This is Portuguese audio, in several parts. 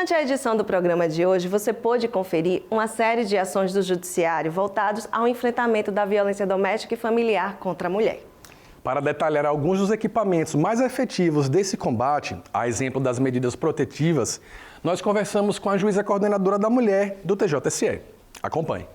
Durante a edição do programa de hoje, você pôde conferir uma série de ações do Judiciário voltados ao enfrentamento da violência doméstica e familiar contra a mulher. Para detalhar alguns dos equipamentos mais efetivos desse combate, a exemplo das medidas protetivas, nós conversamos com a juíza coordenadora da mulher do TJSE. Acompanhe.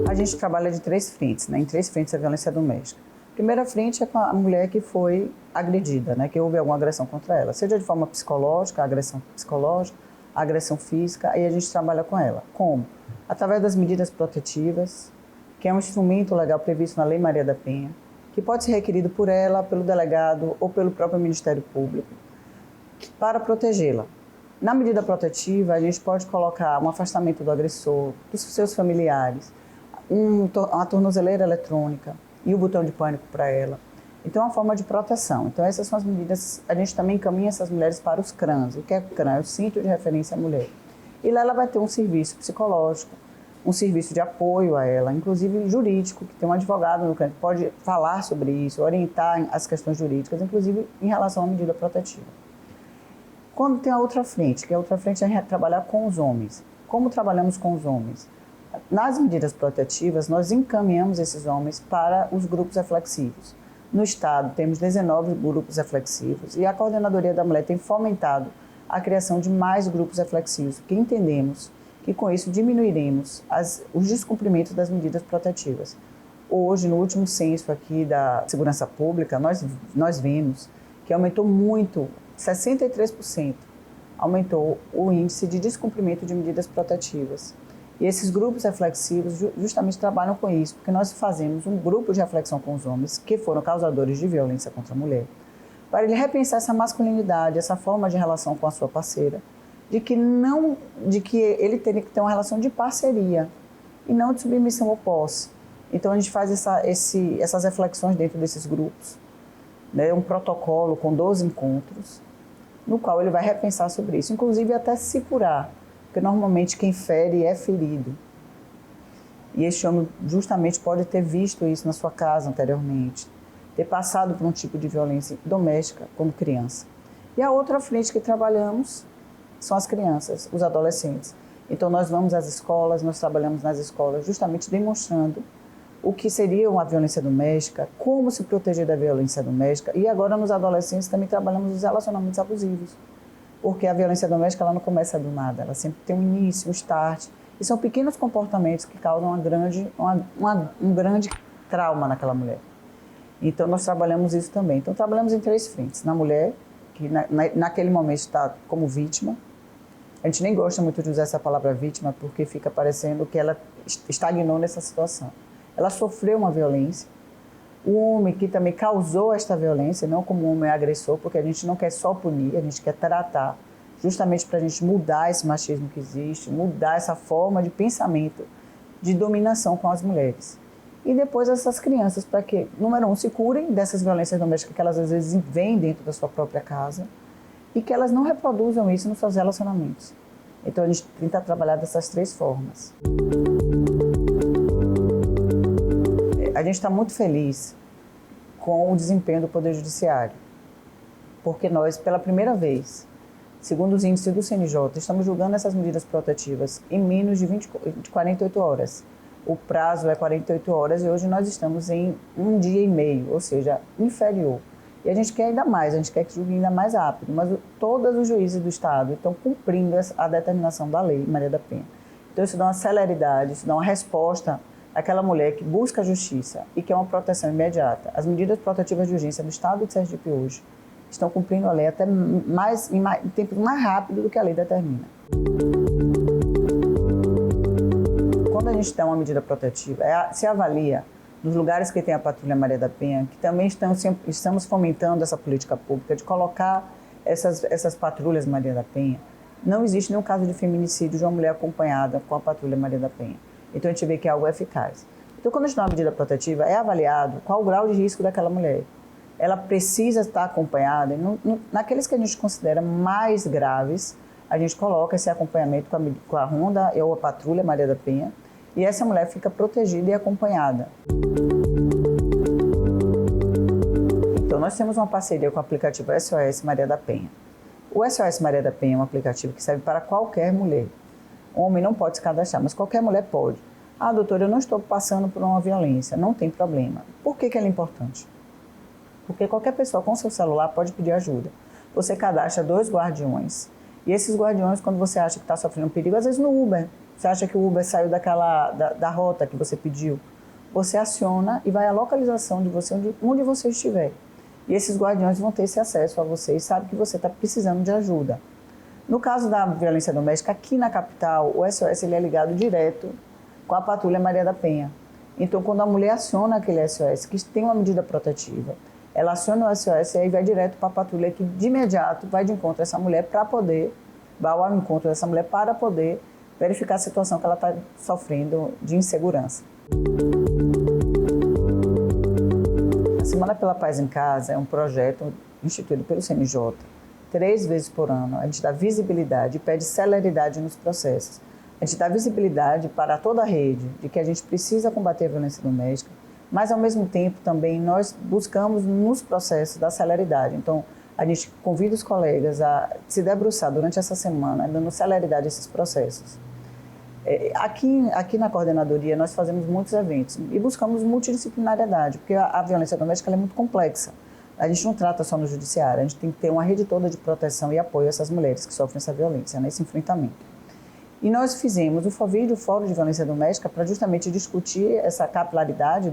A gente trabalha de três frentes, em três frentes a violência doméstica. A primeira frente é com a mulher que foi agredida, que houve alguma agressão contra ela, seja de forma psicológica, agressão psicológica, agressão física, aí a gente trabalha com ela. Como? Através das medidas protetivas, que é um instrumento legal previsto na Lei Maria da Penha, que pode ser requerido por ela, pelo delegado ou pelo próprio Ministério Público, para protegê-la. Na medida protetiva, a gente pode colocar um afastamento do agressor, dos seus familiares, uma tornozeleira eletrônica e o botão de pânico para ela. Então, é uma forma de proteção. Então, essas são as medidas. A gente também encaminha essas mulheres para os CRANs. O que é o CRAN? É o Cinto de Referência à Mulher. E lá ela vai ter um serviço psicológico, um serviço de apoio a ela, inclusive jurídico, que tem um advogado no CRAN que pode falar sobre isso, orientar as questões jurídicas, inclusive em relação à medida protetiva. Quando tem a outra frente, que a outra frente é trabalhar com os homens. Como trabalhamos com os homens? Nas medidas protetivas, nós encaminhamos esses homens para os grupos reflexivos. No Estado, temos 19 grupos reflexivos e a Coordenadoria da Mulher tem fomentado a criação de mais grupos reflexivos, porque entendemos que com isso diminuiremos os descumprimentos das medidas protetivas. Hoje, no último censo aqui da Segurança Pública, nós vimos que aumentou muito, 63%, aumentou o índice de descumprimento de medidas protetivas. E esses grupos reflexivos justamente trabalham com isso, porque nós fazemos um grupo de reflexão com os homens que foram causadores de violência contra a mulher, para ele repensar essa masculinidade, essa forma de relação com a sua parceira, de que ele teria que ter uma relação de parceria e não de submissão ou posse. Então a gente faz essas reflexões dentro desses grupos, um protocolo com 12 encontros, no qual ele vai repensar sobre isso, inclusive até se curar. Porque normalmente quem fere é ferido. E este homem justamente pode ter visto isso na sua casa anteriormente, ter passado por um tipo de violência doméstica como criança. E a outra frente que trabalhamos são as crianças, os adolescentes. Então nós vamos às escolas, nós trabalhamos nas escolas justamente demonstrando o que seria uma violência doméstica, como se proteger da violência doméstica. E agora nos adolescentes também trabalhamos os relacionamentos abusivos. Porque a violência doméstica ela não começa do nada, ela sempre tem um início, um start. E são pequenos comportamentos que causam um grande trauma naquela mulher. Então, nós trabalhamos isso também. Então, trabalhamos em três frentes. Na mulher, que naquele momento está como vítima. A gente nem gosta muito de usar essa palavra vítima, porque fica parecendo que ela estagnou nessa situação. Ela sofreu uma violência. O homem que também causou esta violência, não como um homem agressor, porque a gente não quer só punir, a gente quer tratar, justamente para a gente mudar esse machismo que existe, mudar essa forma de pensamento de dominação com as mulheres. E depois essas crianças, para que, número um, se curem dessas violências domésticas que elas às vezes vêm dentro da sua própria casa e que elas não reproduzam isso nos seus relacionamentos. Então a gente tenta trabalhar dessas três formas. A gente está muito feliz com o desempenho do Poder Judiciário, porque nós, pela primeira vez, segundo os índices do CNJ, estamos julgando essas medidas protetivas em menos de 48 horas. O prazo é 48 horas e hoje nós estamos em 1 dia e meio, ou seja, inferior. E a gente quer ainda mais, a gente quer que julgue ainda mais rápido, mas todos os juízes do Estado estão cumprindo a determinação da Lei Maria da Penha. Então isso dá uma celeridade, isso dá uma resposta àquela mulher que busca a justiça e que é uma proteção imediata. As medidas protetivas de urgência do Estado de Sergipe hoje estão cumprindo a lei até em tempo mais rápido do que a lei determina. Quando a gente dá uma medida protetiva, se avalia nos lugares que tem a Patrulha Maria da Penha, que também estamos fomentando essa política pública de colocar essas patrulhas Maria da Penha. Não existe nenhum caso de feminicídio de uma mulher acompanhada com a Patrulha Maria da Penha. Então a gente vê que é algo eficaz. Então quando a gente dá uma medida protetiva, é avaliado qual o grau de risco daquela mulher. Ela precisa estar acompanhada. Naqueles que a gente considera mais graves, a gente coloca esse acompanhamento com a Ronda ou a Patrulha Maria da Penha, e essa mulher fica protegida e acompanhada. Então, nós temos uma parceria com o aplicativo SOS Maria da Penha. O SOS Maria da Penha é um aplicativo que serve para qualquer mulher. O homem não pode se cadastrar, mas qualquer mulher pode. Ah, doutora, eu não estou passando por uma violência. Não tem problema. Por que ela é importante? Porque qualquer pessoa com seu celular pode pedir ajuda. Você cadastra 2 guardiões. E esses guardiões, quando você acha que está sofrendo perigo, às vezes no Uber, você acha que o Uber saiu da rota que você pediu, você aciona e vai à localização de você, onde você estiver. E esses guardiões vão ter esse acesso a você e sabem que você está precisando de ajuda. No caso da violência doméstica, aqui na capital, o SOS ele é ligado direto com a Patrulha Maria da Penha. Então, quando a mulher aciona aquele SOS, que tem uma medida protetiva, ela aciona o SOS e aí vai direto para a patrulha que de imediato vai de encontro a essa mulher vai ao encontro dessa mulher para poder verificar a situação que ela está sofrendo de insegurança. A Semana pela Paz em Casa é um projeto instituído pelo CNJ. 3 vezes por ano, a gente dá visibilidade e pede celeridade nos processos. A gente dá visibilidade para toda a rede de que a gente precisa combater a violência doméstica, mas, ao mesmo tempo, também nós buscamos nos processos da celeridade. Então, a gente convida os colegas a se debruçar durante essa semana, dando celeridade a esses processos. Aqui na coordenadoria, nós fazemos muitos eventos e buscamos multidisciplinariedade, porque a violência doméstica ela é muito complexa. A gente não trata só no judiciário, a gente tem que ter uma rede toda de proteção e apoio a essas mulheres que sofrem essa violência, nesse enfrentamento. E nós fizemos o FOVID, o Fórum de Violência Doméstica, para justamente discutir essa capilaridade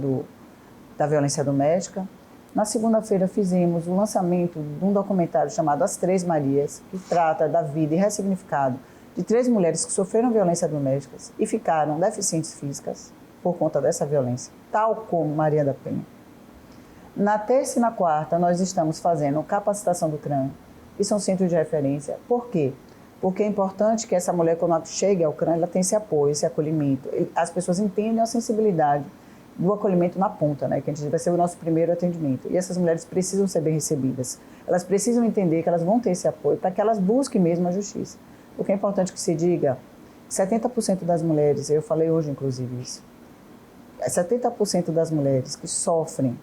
da violência doméstica. Na segunda-feira fizemos o lançamento de um documentário chamado As Três Marias, que trata da vida e ressignificado de 3 mulheres que sofreram violência doméstica e ficaram deficientes físicas por conta dessa violência, tal como Maria da Penha. Na terça e na quarta, nós estamos fazendo capacitação do CRAM, que são centros de referência. Por quê? Porque é importante que essa mulher, quando ela chegue ao CRAM, ela tenha esse apoio, esse acolhimento. As pessoas entendem a sensibilidade do acolhimento na ponta, né? Que a gente vai ser o nosso primeiro atendimento. E essas mulheres precisam ser bem recebidas. Elas precisam entender que elas vão ter esse apoio para que elas busquem mesmo a justiça. Porque é importante que se diga, 70% das mulheres, eu falei hoje inclusive isso, 70% das mulheres que sofrem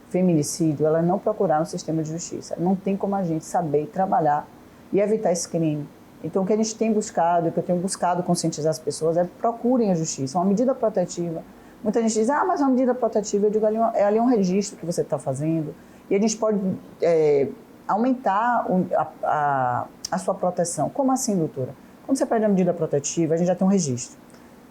feminicídio, elas não procuraram o sistema de justiça. Não tem como a gente saber trabalhar e evitar esse crime. Então, o que a gente tem buscado, o que eu tenho buscado conscientizar as pessoas é procurem a justiça, uma medida protetiva. Muita gente diz, mas uma medida protetiva, eu digo, ali é um registro que você está fazendo e a gente pode aumentar a sua proteção. Como assim, doutora? Quando você pede a medida protetiva, a gente já tem um registro.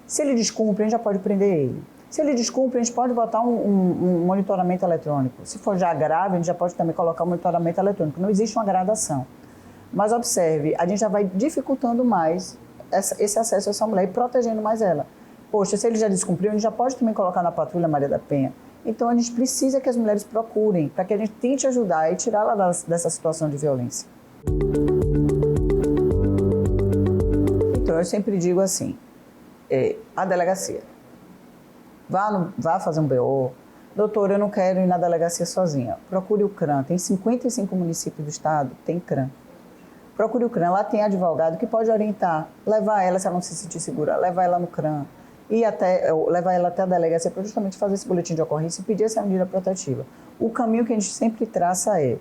Se ele descumpre, a gente já pode prender ele. Se ele descumpre, a gente pode botar um monitoramento eletrônico. Se for já grave, a gente já pode também colocar um monitoramento eletrônico. Não existe uma gradação. Mas observe, a gente já vai dificultando mais esse acesso a essa mulher e protegendo mais ela. Poxa, se ele já descumpriu, a gente já pode também colocar na Patrulha Maria da Penha. Então, a gente precisa que as mulheres procurem, para que a gente tente ajudar e tirá-la dessa situação de violência. Então, eu sempre digo assim, a delegacia. Vá fazer um BO. Doutor, eu não quero ir na delegacia sozinha. Procure o CRAM. Tem 55 municípios do estado, tem CRAM. Procure o CRAM. Lá tem advogado que pode orientar. Levar ela, se ela não se sentir segura, levar ela no CRAM. Levar ela até a delegacia para justamente fazer esse boletim de ocorrência e pedir essa medida protetiva. O caminho que a gente sempre traça é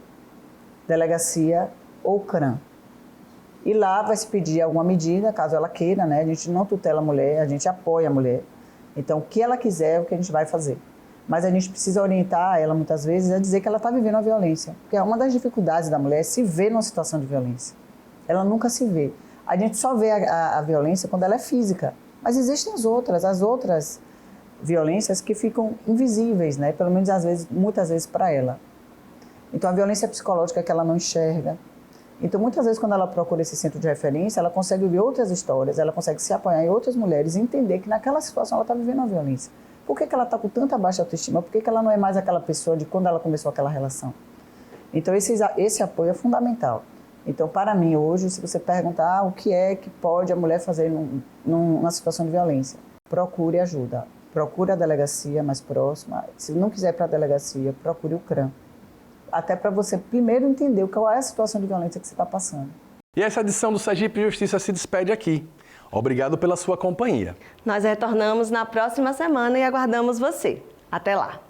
delegacia ou CRAM. E lá vai se pedir alguma medida, caso ela queira, né? A gente não tutela a mulher, a gente apoia a mulher. Então, o que ela quiser é o que a gente vai fazer. Mas a gente precisa orientar ela, muitas vezes, a dizer que ela está vivendo a violência. Porque uma das dificuldades da mulher é se ver numa situação de violência. Ela nunca se vê. A gente só vê a violência quando ela é física. Mas existem as outras violências que ficam invisíveis, né? Pelo menos, muitas vezes, para ela. Então, a violência psicológica é que ela não enxerga. Então, muitas vezes, quando ela procura esse centro de referência, ela consegue ouvir outras histórias, ela consegue se apoiar em outras mulheres e entender que naquela situação ela está vivendo a violência. Por que ela está com tanta baixa autoestima? Por que ela não é mais aquela pessoa de quando ela começou aquela relação? Então, esse apoio é fundamental. Então, para mim, hoje, se você perguntar o que é que pode a mulher fazer numa situação de violência, procure ajuda. Procure a delegacia mais próxima. Se não quiser ir para a delegacia, procure o CRAM. Até para você primeiro entender qual é a situação de violência que você está passando. E essa edição do Sergipe Justiça se despede aqui. Obrigado pela sua companhia. Nós retornamos na próxima semana e aguardamos você. Até lá!